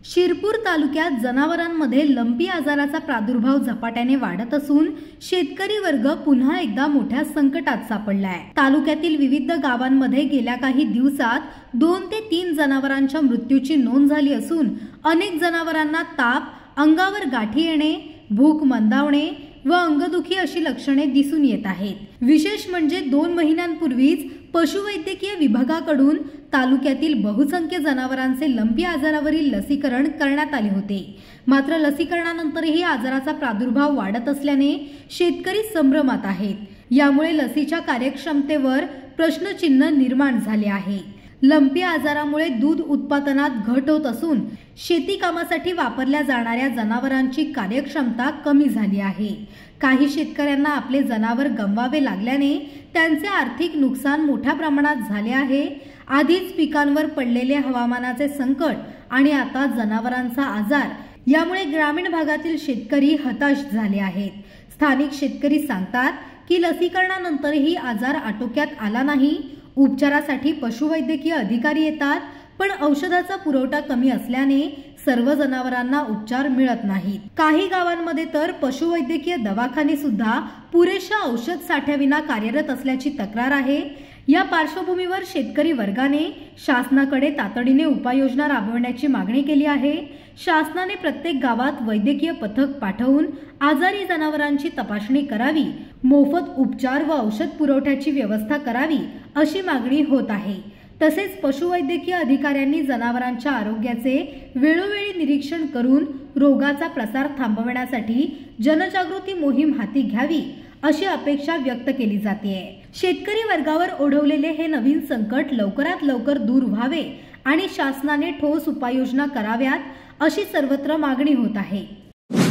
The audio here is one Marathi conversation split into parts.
शिरपूर तालुक्यात जनावरांमध्ये लंपी आजाराचा प्रादुर्भाव झपाट्याने वाढत असून शेतकरी वर्ग पुन्हा एकदा मोठ्या संकटात सापडलाय। तालुक्यातील विविध गावांमध्ये गेल्या काही दिवसात 2 ते 3 जनावरांच्या मृत्यूची नोंद झाली असून अनेक जनावरांना ताप, अंगावर गाठी येणे, भूक मंदावणे व अंगदुखी अशी लक्षणे दिसून येत आहेत। विशेष म्हणजे 2 महिन्यांपूर्वीच पशुवैद्यकीय विभागाकडून तालुक्यातील बहुसंख्य जनावरांचे लंपी आजारावरील लसीकरण करण्यात आले होते। मात्र लसीकरणानंतरही आजाराचा प्रादुर्भाव वाढत असल्याने शेतकरी संभ्रमात आहेत। यामुळे लसीच्या कार्यक्षमतेवर प्रश्नचिन्ह निर्माण झाले आहे। लंपी आजारामुळे दूध उत्पादनात घट होत असून शेती कामासाठी वापरल्या जाणाऱ्या जनावरांची कार्यक्षमता कमी झाली आहे। काही शेतकऱ्यांना आपले जनावर गमवावे लागल्याने त्यांचे आर्थिक नुकसान मोठ्या प्रमाणात झाले आहे। आधीच पिकांवर पडलेले हवामानाचे संकट आणि आता जनावरांचा आजार यामुळे ग्रामीण भागातील शेतकरी हताश झाले आहेत। स्थानिक शेतकरी सांगतात की लसीकरणानंतरही आजार आटोक्यात आला नाही। उपचारासाठी पशुवैद्यकीय अधिकारी येतात, पण औषधाचा पुरवठा कमी असल्याने सर्व जनावरांना उपचार मिळत नाहीत। काही गावांमध्ये तर पशुवैद्यकीय दवाखाने सुद्धा पुरेशा औषध साठ्याविना कार्यरत असल्याची तक्रार आहे। या पार्श्वभूमीवर शेतकरी वर्गाने शासनाकडे तातडीने उपाययोजना राबवण्याची मागणी केली आहे। शासनाने प्रत्येक गावात वैद्यकीय पथक पाठवून आजारी जनावरांची तपासणी करावी, मोफत उपचार व औषध पुरवठ्याची व्यवस्था करावी अशी मागणी होत आहे। तसेच पशुवैद्यकीय अधिकाऱ्यांनी जनावरांच्या आरोग्याचे वेळोवेळी निरीक्षण करून रोगाचा प्रसार थांबवण्यासाठी जनजागृती मोहीम हाती घ्यावी अशी अपेक्षा व्यक्त केली जाते। शेतकरी वर्गावर ओढवलेले हे नवीन संकट लवकरात लवकर दूर व्हावे आणि शासनाने ठोस उपाययोजना कराव्यात अशी सर्वत्र मागणी होत आहे।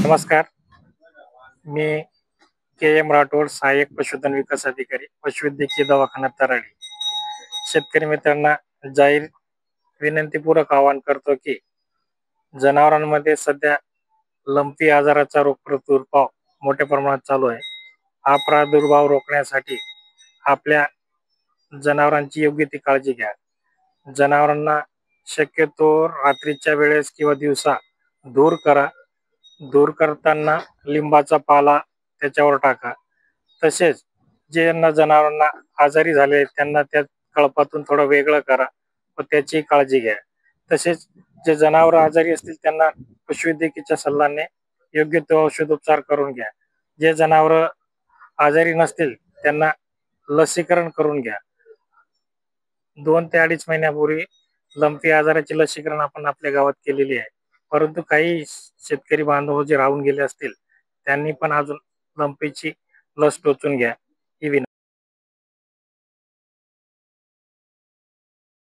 नमस्कार, मी के.एम. राठोड, सहाय्यक पशुधन विकास अधिकारी, पशुवैद्यकीय दवाखाना तराडी। शेतकरी मित्रांना जाहीर विनंतीपूर्वक आवाहन करतो की जनावरांमध्ये सध्या लंपी आजाराचा रोग प्रादुर्भाव मोठ्या प्रमाणात चालू आहे। हा प्रादुर्भाव रोखण्यासाठी आपल्या जनावरांची योग्य ती काळजी घ्या। जनावरांना शक्यतो रात्रीच्या वेळेस किंवा दिवसा दूर करा। दूर करताना लिंबाचा पाला त्याच्यावर टाका। तसेच ज्यांना जनावरांना आजारी झाले त्यांना त्या कळपातून थोडं वेगळं करा व त्याची काळजी घ्या। तसेच जे जनावर आजारी असतील त्यांना पशुवैद्यकीच्या सल्ल्याने योग्य तो औषधोपचार करून घ्या। जे जनावर आजारी नसतील त्यांना लसीकरण करून घ्या। 2 ते 2.5 महिन्यापूर्वी लंपी आजाराची लसीकरण आपण आपल्या गावात केलेली आहे, परंतु काही शेतकरी बांधव जे राहून गेले असतील त्यांनी पण अजून लंपीची लस टोचून घ्या।